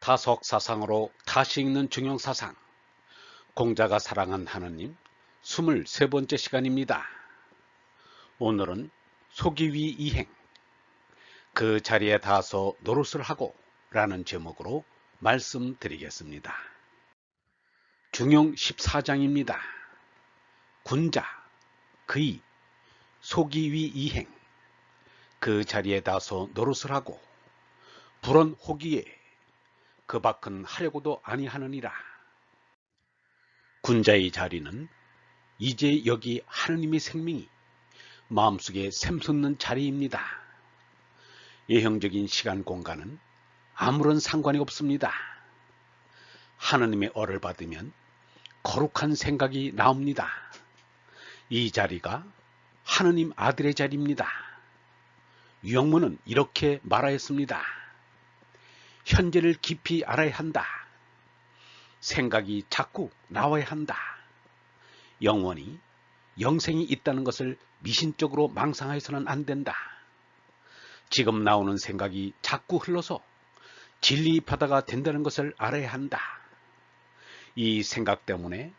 타석 사상으로 다시 읽는 중용 사상. 공자가 사랑한 하느님 23번째 시간입니다. 오늘은 소기위 이행, 그 자리에 닿아서 노릇을 하고 라는 제목으로 말씀드리겠습니다. 중용 14장입니다. 군자, 그이, 소기위 이행, 그 자리에 닿아서 노릇을 하고 불언 호기에 그 밖은 하려고도 아니하느니라. 군자의 자리는 이제 여기 하느님의 생명이 마음속에 샘솟는 자리입니다. 예형적인 시간 공간은 아무런 상관이 없습니다. 하느님의 얼을 받으면 거룩한 생각이 나옵니다. 이 자리가 하느님 아들의 자리입니다. 유영문은 이렇게 말하였습니다. 현재를 깊이 알아야 한다. 생각이 자꾸 나와야 한다. 영원히 영생이 있다는 것을 미신적으로 망상해서는 안 된다. 지금 나오는 생각이 자꾸 흘러서 진리 바다가 된다는 것을 알아야 한다. 이 생각 때문에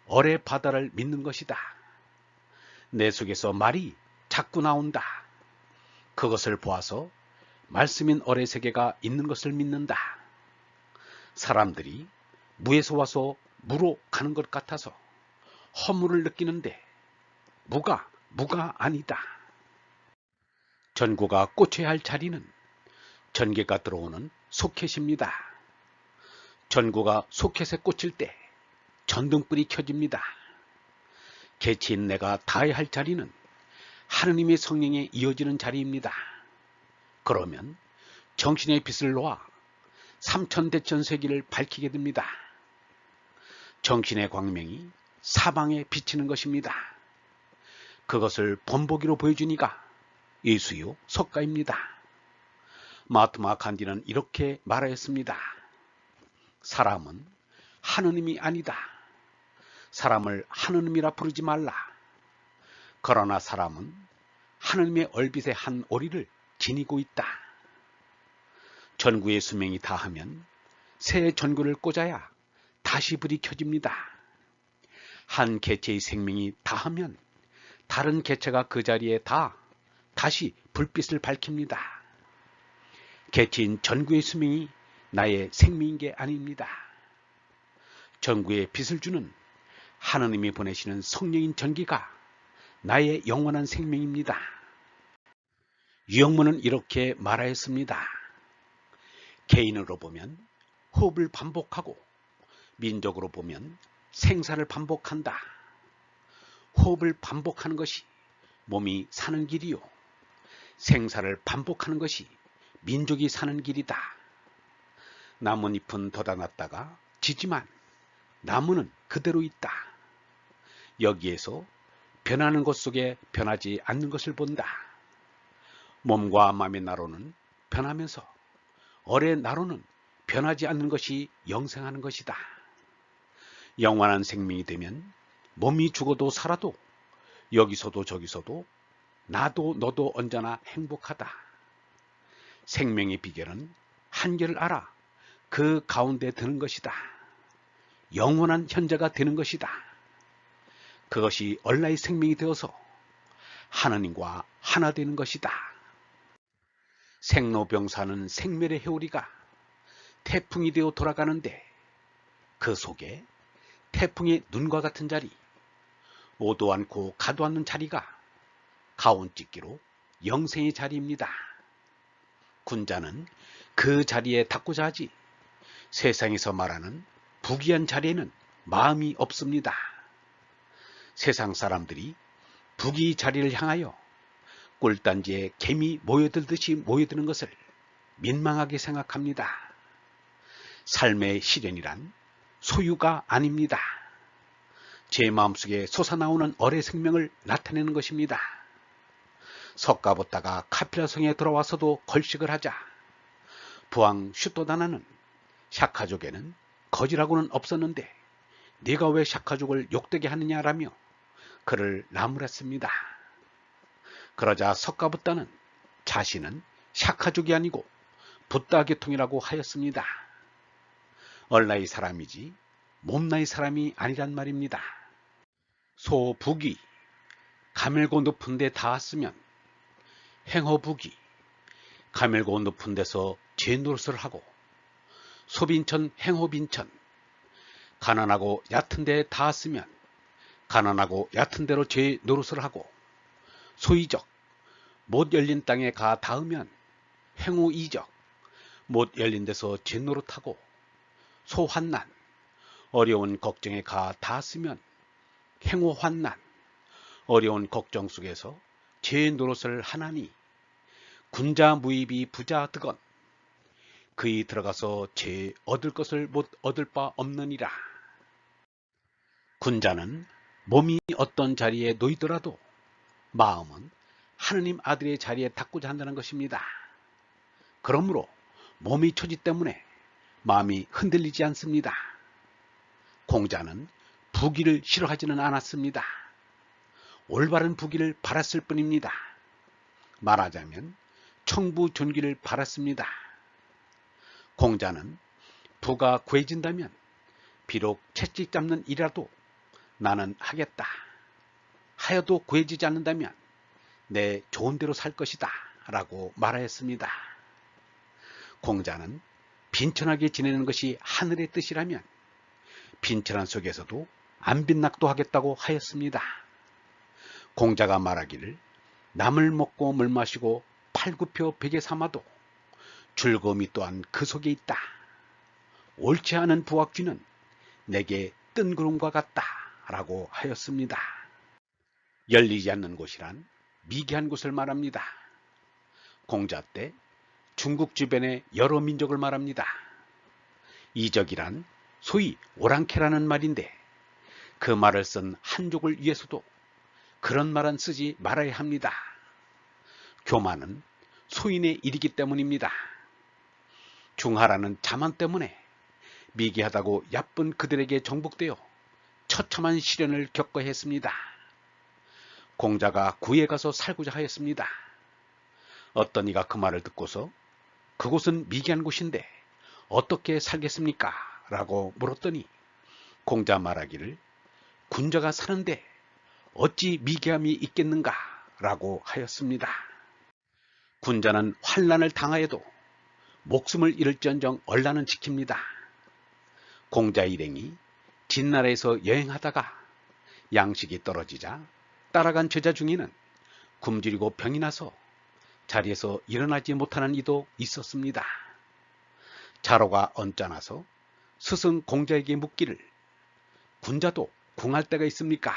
얼의 바다를 믿는 것이다. 내 속에서 말이 자꾸 나온다. 그것을 보아서 말씀인 얼의 세계가 있는 것을 믿는다. 사람들이 무에서 와서 무로 가는 것 같아서 허물을 느끼는데 무가 아니다. 전구가 꽂혀야 할 자리는 전기가 들어오는 소켓입니다. 전구가 소켓에 꽂힐 때 전등불이 켜집니다. 개치인 내가 닿아야 할 자리는 하느님의 성령에 이어지는 자리입니다. 그러면 정신의 빛을 놓아 삼천대천세기를 밝히게 됩니다. 정신의 광명이 사방에 비치는 것입니다. 그것을 본보기로 보여주니까 예수요 석가입니다. 마하트마 간디는 이렇게 말하였습니다. 사람은 하느님이 아니다. 사람을 하느님이라 부르지 말라. 그러나 사람은 하느님의 얼빛의 한 오리를 지니고 있다. 전구의 수명이 다하면 새 전구를 꽂아야 다시 불이 켜집니다. 한 개체의 생명이 다하면 다른 개체가 그 자리에 다시 불빛을 밝힙니다. 개체인 전구의 수명이 나의 생명인 게 아닙니다. 전구에 빛을 주는 하느님이 보내시는 성령인 전기가 나의 영원한 생명입니다. 유영문은 이렇게 말하였습니다. 개인으로 보면 호흡을 반복하고 민족으로 보면 생사를 반복한다. 호흡을 반복하는 것이 몸이 사는 길이요. 생사를 반복하는 것이 민족이 사는 길이다. 나뭇잎은 돋아났다가 지지만 나무는 그대로 있다. 여기에서 변하는 것 속에 변하지 않는 것을 본다. 몸과 마음의 나로는 변하면서 얼의 나로는 변하지 않는 것이 영생하는 것이다. 영원한 생명이 되면 몸이 죽어도 살아도 여기서도 저기서도 나도 너도 언제나 행복하다. 생명의 비결은 한계를 알아 그 가운데 드는 것이다. 영원한 현재가 되는 것이다. 그것이 얼라의 생명이 되어서 하나님과 하나 되는 것이다. 생로병사는 생멸의 회오리가 태풍이 되어 돌아가는데 그 속에 태풍의 눈과 같은 자리, 오도 않고 가도 않는 자리가 가온찢기로 영생의 자리입니다. 군자는 그 자리에 닿고자 하지 세상에서 말하는 부귀한 자리에는 마음이 없습니다. 세상 사람들이 부귀 자리를 향하여 꿀단지에 개미 모여들듯이 모여드는 것을 민망하게 생각합니다. 삶의 시련이란 소유가 아닙니다. 제 마음속에 솟아나오는 얼의 생명을 나타내는 것입니다. 석가보다가 카피라성에 돌아와서도 걸식을 하자 부왕 슈토다나는 샤카족에는 거지라고는 없었는데 네가 왜 샤카족을 욕되게 하느냐라며 그를 나무랐습니다. 그러자 석가부다는 자신은 샤카족이 아니고 붓다계통이라고 하였습니다. 얼나이 사람이지 몸나이 사람이 아니란 말입니다. 소북이 가멜고 높은 데 닿았으면 행어북이 가멜고 높은 데서 죄 노릇을 하고, 소빈천 행호빈천 가난하고 얕은 데에 닿았으면 가난하고 얕은 데로 죄 노릇을 하고, 소이적 못 열린 땅에 가 닿으면 행호이적 못 열린 데서 죄 노릇하고, 소환난 어려운 걱정에 가 닿았으면 행호환난 어려운 걱정 속에서 죄 노릇을 하나니, 군자무입이 부자 득언 그이 들어가서 죄 얻을 것을 못 얻을 바 없느니라. 군자는 몸이 어떤 자리에 놓이더라도 마음은 하느님 아들의 자리에 닿고자 한다는 것입니다. 그러므로 몸의 처지 때문에 마음이 흔들리지 않습니다. 공자는 부귀를 싫어하지는 않았습니다. 올바른 부귀를 바랐을 뿐입니다. 말하자면 청부존귀를 바랐습니다. 공자는 부가 구해진다면 비록 채찍 잡는 일이라도 나는 하겠다. 하여도 구해지지 않는다면 내 좋은 대로 살 것이다 라고 말하였습니다. 공자는 빈천하게 지내는 것이 하늘의 뜻이라면 빈천한 속에서도 안 빈낙도 하겠다고 하였습니다. 공자가 말하기를 남을 먹고 물 마시고 팔굽혀 베개 삼아도 즐거움이 또한 그 속에 있다. 옳지 않은 부와 귀는 내게 뜬구름과 같다 라고 하였습니다. 열리지 않는 곳이란 미개한 곳을 말합니다. 공자 때 중국 주변의 여러 민족을 말합니다. 이적이란 소위 오랑캐라는 말인데, 그 말을 쓴 한족을 위해서도 그런 말은 쓰지 말아야 합니다. 교만은 소인의 일이기 때문입니다. 중하라는 자만 때문에 미개하다고 야쁜 그들에게 정복되어 처참한 시련을 겪어야 했습니다. 공자가 구에 가서 살고자 하였습니다. 어떤 이가 그 말을 듣고서 그곳은 미개한 곳인데 어떻게 살겠습니까? 라고 물었더니 공자 말하기를 군자가 사는데 어찌 미개함이 있겠는가? 라고 하였습니다. 군자는 환난을 당하여도 목숨을 잃을지언정 언란은 지킵니다. 공자 일행이 진나라에서 여행하다가 양식이 떨어지자 따라간 제자 중에는 굶주리고 병이 나서 자리에서 일어나지 못하는 이도 있었습니다. 자로가 언짢아서 스승 공자에게 묻기를 군자도 궁할 때가 있습니까?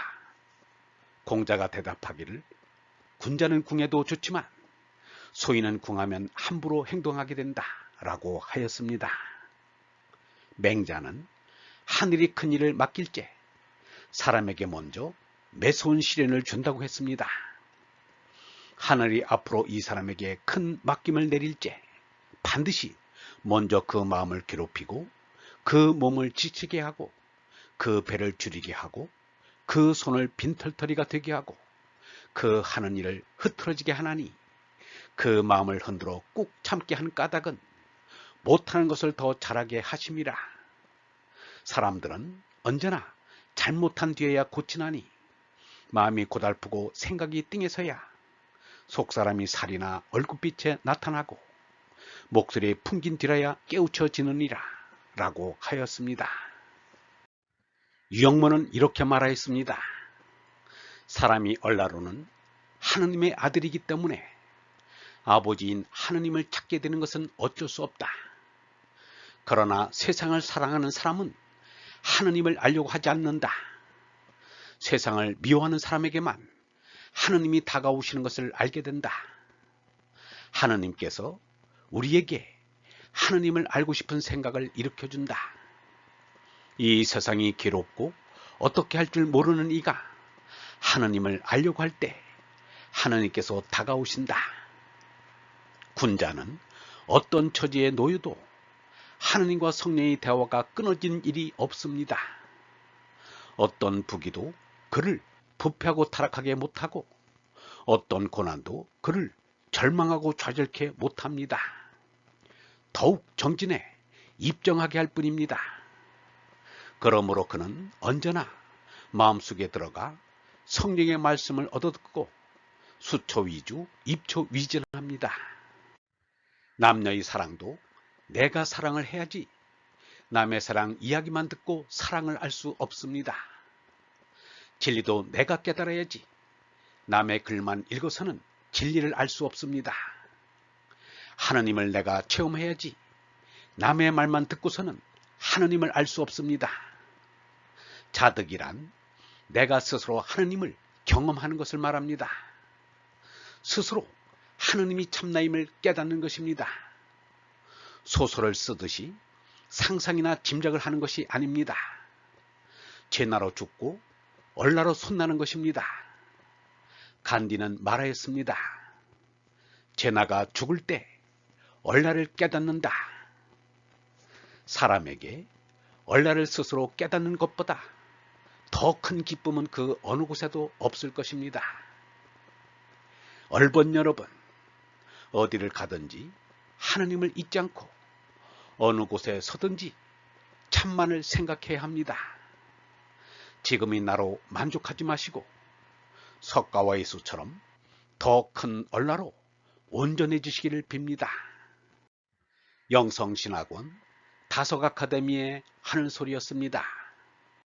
공자가 대답하기를 군자는 궁해도 좋지만 소인은 궁하면 함부로 행동하게 된다 라고 하였습니다. 맹자는 하늘이 큰 일을 맡길째 사람에게 먼저 매서운 시련을 준다고 했습니다. 하늘이 앞으로 이 사람에게 큰 맡김을 내릴째 반드시 먼저 그 마음을 괴롭히고 그 몸을 지치게 하고 그 배를 줄이게 하고 그 손을 빈털터리가 되게 하고 그 하는 일을 흐트러지게 하나니, 그 마음을 흔들어 꾹 참게 한 까닭은 못하는 것을 더 잘하게 하심이라. 사람들은 언제나 잘못한 뒤에야 고치나니 마음이 고달프고 생각이 띵해서야 속사람이 살이나 얼굴빛에 나타나고 목소리에 풍긴 뒤라야 깨우쳐지느니라 라고 하였습니다. 유영모는 이렇게 말하였습니다. 사람이 얼라로는 하느님의 아들이기 때문에 아버지인 하느님을 찾게 되는 것은 어쩔 수 없다. 그러나 세상을 사랑하는 사람은 하느님을 알려고 하지 않는다. 세상을 미워하는 사람에게만 하느님이 다가오시는 것을 알게 된다. 하느님께서 우리에게 하느님을 알고 싶은 생각을 일으켜준다. 이 세상이 괴롭고 어떻게 할 줄 모르는 이가 하느님을 알려고 할 때 하느님께서 다가오신다. 군자는 어떤 처지에 놓여도 하느님과 성령의 대화가 끊어진 일이 없습니다. 어떤 부귀도 그를 부패하고 타락하게 못하고 어떤 고난도 그를 절망하고 좌절케 못합니다. 더욱 정진해 입정하게 할 뿐입니다. 그러므로 그는 언제나 마음속에 들어가 성령의 말씀을 얻어듣고 수초 위주, 입초 위전합니다. 남녀의 사랑도 내가 사랑을 해야지 남의 사랑 이야기만 듣고 사랑을 알 수 없습니다. 진리도 내가 깨달아야지 남의 글만 읽어서는 진리를 알 수 없습니다. 하느님을 내가 체험해야지 남의 말만 듣고서는 하느님을 알 수 없습니다. 자득이란 내가 스스로 하느님을 경험하는 것을 말합니다. 스스로 하느님이 참나임을 깨닫는 것입니다. 소설을 쓰듯이 상상이나 짐작을 하는 것이 아닙니다. 죄나로 죽고 얼나로 손나는 것입니다. 간디는 말하였습니다. 죄나가 죽을 때 얼나를 깨닫는다. 사람에게 얼나를 스스로 깨닫는 것보다 더 큰 기쁨은 그 어느 곳에도 없을 것입니다. 얼번 여러분, 어디를 가든지 하느님을 잊지 않고 어느 곳에 서든지 참만을 생각해야 합니다. 지금의 나로 만족하지 마시고 석가와 예수처럼 더 큰 얼라로 온전해지시기를 빕니다. 영성신학원 다석아카데미의 하늘소리였습니다.